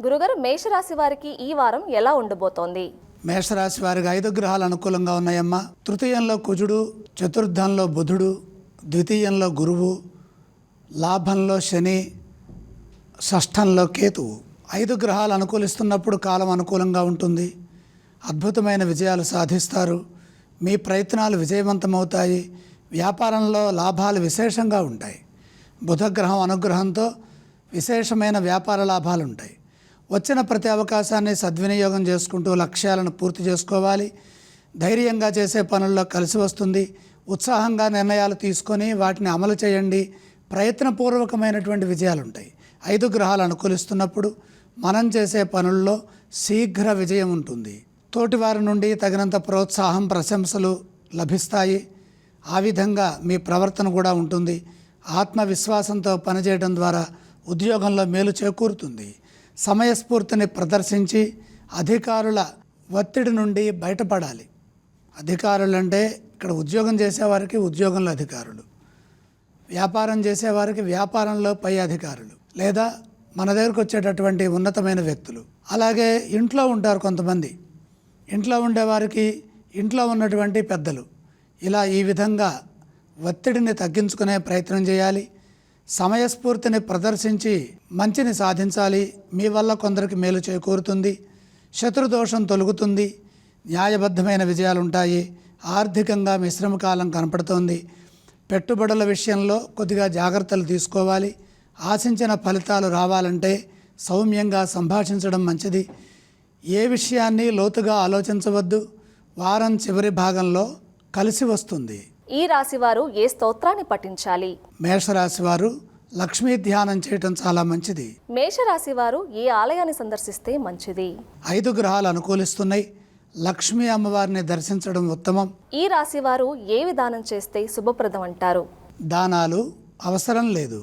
గురుగారు, మేషరాశి వారికి ఈ వారం ఎలా ఉండబోతోంది? మేషరాశి వారికి 5 గ్రహాలు అనుకూలంగా ఉన్నాయమ్మా. తృతీయంలో కుజుడు, చతుర్థంలో బుధుడు, ద్వితీయంలో గురువు, లాభంలో శని, షష్ఠంలో కేతువు. 5 గ్రహాలు అనుకూలిస్తున్నప్పుడు కాలం అనుకూలంగా ఉంటుంది. అద్భుతమైన విజయాలు సాధిస్తారు. మీ ప్రయత్నాలు విజయవంతమవుతాయి. వ్యాపారంలో లాభాలు విశేషంగా ఉంటాయి. బుధగ్రహం అనుగ్రహంతో విశేషమైన వ్యాపార లాభాలు ఉంటాయి. వచ్చిన ప్రతి అవకాశాన్ని సద్వినియోగం చేసుకుంటూ లక్ష్యాలను పూర్తి చేసుకోవాలి. ధైర్యంగా చేసే పనుల్లో కలిసి వస్తుంది. ఉత్సాహంగా నిర్ణయాలు తీసుకొని వాటిని అమలు చేయండి. ప్రయత్నపూర్వకమైనటువంటి విజయాలు ఉంటాయి. 5 గ్రహాలు అనుకూలిస్తున్నప్పుడు మనం చేసే పనుల్లో శీఘ్ర విజయం ఉంటుంది. తోటివారి నుండి తగినంత ప్రోత్సాహం, ప్రశంసలు లభిస్తాయి. ఆ విధంగా మీ ప్రవర్తన కూడా ఉంటుంది. ఆత్మవిశ్వాసంతో పనిచేయడం ద్వారా ఉద్యోగంలో మేలు చేకూరుతుంది. సమయస్ఫూర్తిని ప్రదర్శించి అధికారుల ఒత్తిడి నుండి బయటపడాలి. అధికారులు అంటే ఇక్కడ ఉద్యోగం చేసేవారికి ఉద్యోగంలో అధికారులు, వ్యాపారం చేసేవారికి వ్యాపారంలో పై అధికారులు, లేదా మన దగ్గరకు వచ్చేటటువంటి ఉన్నతమైన వ్యక్తులు. అలాగే ఇంట్లో ఉంటారు కొంతమంది. ఇంట్లో ఉండేవారికి ఇంట్లో ఉన్నటువంటి పెద్దలు. ఇలా ఈ విధంగా ఒత్తిడిని తగ్గించుకునే ప్రయత్నం చేయాలి. సమయస్ఫూర్తిని ప్రదర్శించి మంచిని సాధించాలి. మీ వల్ల కొందరికి మేలు చేకూరుతుంది. శత్రుదోషం తొలగుతుంది. న్యాయబద్ధమైన విజయాలు ఉంటాయి. ఆర్థికంగా మిశ్రమ కాలం కనపడుతోంది. పెట్టుబడుల విషయంలో కొద్దిగా జాగ్రత్తలు తీసుకోవాలి. ఆశించిన ఫలితాలు రావాలంటే సౌమ్యంగా సంభాషించడం మంచిది. ఏ విషయాన్ని లోతుగా ఆలోచించవద్దు. వారం చివరి భాగంలో కలిసి వస్తుంది. ఈ రాశి వారు ఏ స్తోత్రాన్ని పఠించాలి? మేషరాశి వారు లక్ష్మీ ధ్యానం చేయటం చాలా మంచిది. మేషరాశి వారు ఏ ఆలయాన్ని సందర్శిస్తే మంచిది? 5 గ్రహాలు అనుకూలిస్తున్నాయి. లక్ష్మీ అమ్మవారిని దర్శించడం ఉత్తమం. ఈ రాశి వారు ఏ విధానం చేస్తే శుభప్రదం అంటారు? దానాలు అవసరం లేదు.